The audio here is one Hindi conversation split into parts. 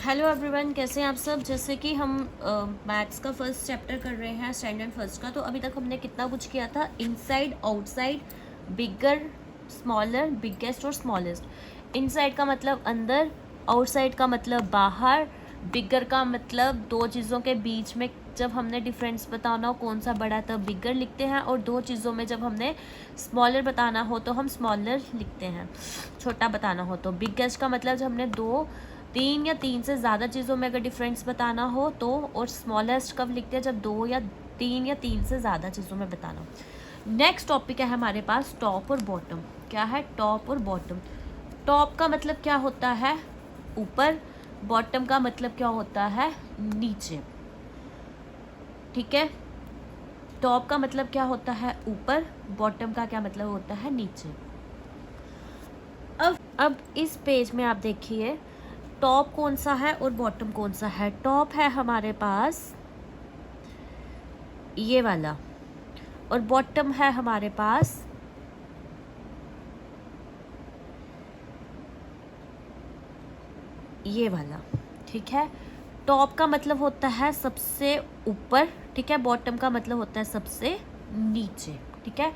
हेलो एवरीवन, कैसे हैं आप सब। जैसे कि हम मैथ्स का फर्स्ट चैप्टर कर रहे हैं, स्टैंडर्ड फर्स्ट का। तो अभी तक हमने कितना कुछ किया था, इनसाइड, आउटसाइड, बिगर, स्मॉलर, बिगेस्ट और स्मॉलेस्ट। इनसाइड का मतलब अंदर, आउटसाइड का मतलब बाहर, बिगर का मतलब दो चीज़ों के बीच में जब हमने डिफरेंस बताना हो कौन सा बड़ा तब बिगर लिखते हैं, और दो चीज़ों में जब हमने स्मॉलर बताना हो तो हम स्मॉलर लिखते हैं, छोटा बताना हो तो। बिगेस्ट का मतलब जब हमने तीन या तीन से ज़्यादा चीज़ों में अगर डिफरेंस बताना हो तो। और स्मॉलेस्ट कब लिखते हैं, जब दो या तीन से ज़्यादा चीज़ों में बताना हो। नेक्स्ट टॉपिक है हमारे पास टॉप और बॉटम। क्या है टॉप और बॉटम? टॉप का मतलब क्या होता है, ऊपर। बॉटम का मतलब क्या होता है, नीचे। ठीक है, टॉप का मतलब क्या होता है, ऊपर। बॉटम का क्या मतलब होता है, नीचे। अब इस पेज में आप देखिए, टॉप कौन सा है और बॉटम कौन सा है। टॉप है हमारे पास ये वाला, और बॉटम है हमारे पास ये वाला। ठीक है, टॉप का मतलब होता है सबसे ऊपर, ठीक है। बॉटम का मतलब होता है सबसे नीचे, ठीक है।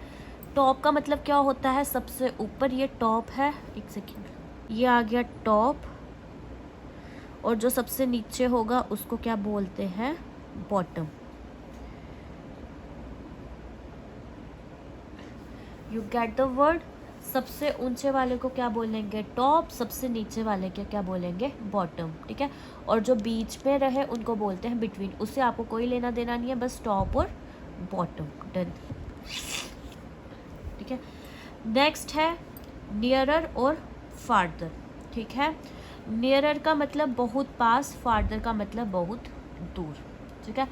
टॉप का मतलब क्या होता है, सबसे ऊपर। ये टॉप है, एक सेकेंड, ये आ गया टॉप। और जो सबसे नीचे होगा उसको क्या बोलते हैं, bottom. You get the word. सबसे ऊंचे वाले को क्या बोलेंगे, टॉप। सबसे नीचे वाले के क्या बोलेंगे, बॉटम। ठीक है, और जो बीच में रहे उनको बोलते हैं बिटवीन। उससे आपको कोई लेना देना नहीं है, बस टॉप और बॉटम। डन। ठीक है, नेक्स्ट है नियरर और फार्दर। ठीक है, नियरर का मतलब बहुत पास, फार्दर का मतलब बहुत दूर। ठीक है,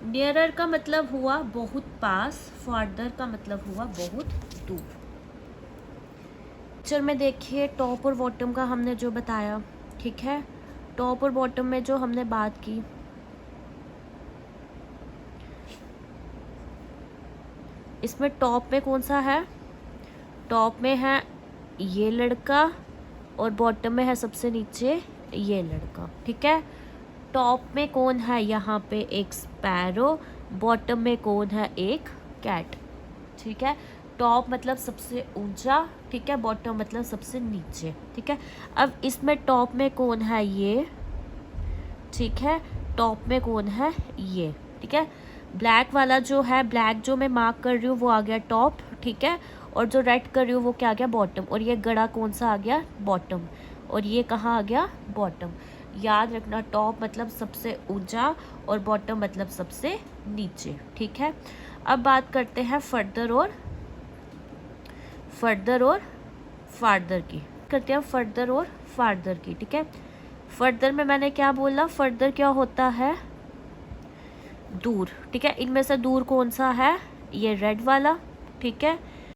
नियरर का मतलब हुआ बहुत पास, फार्दर का मतलब हुआ बहुत दूर। पिक्चर में देखिए, टॉप और बॉटम का हमने जो बताया, ठीक है। टॉप और बॉटम में जो हमने बात की, इसमें टॉप में कौन सा है, टॉप में है ये लड़का, और बॉटम में है सबसे नीचे ये लड़का। ठीक है, टॉप में कौन है, यहाँ पे एक स्पैरो। बॉटम में कौन है, एक कैट। ठीक है, टॉप मतलब सबसे ऊंचा, ठीक है। बॉटम मतलब सबसे नीचे, ठीक है। अब इसमें टॉप में कौन है, ये, ठीक है। टॉप में कौन है, ये, ठीक है। ब्लैक वाला जो है, ब्लैक जो मैं मार्क कर रही हूँ वो आ गया टॉप, ठीक है। और जो रेड कर रही हूँ वो क्या आ गया, बॉटम। और ये गड़ा कौन सा आ गया, बॉटम। और ये कहाँ आ गया, बॉटम। याद रखना, टॉप मतलब सबसे ऊंचा और बॉटम मतलब सबसे नीचे। ठीक है, अब बात करते हैं फर्दर और फार्दर की। करते हैं फर्दर और फार्दर की। ठीक है, फर्दर में मैंने क्या बोला, फर्दर क्या होता है, दूर। ठीक है, इनमें से दूर कौन सा है, ये रेड वाला, ठीक है।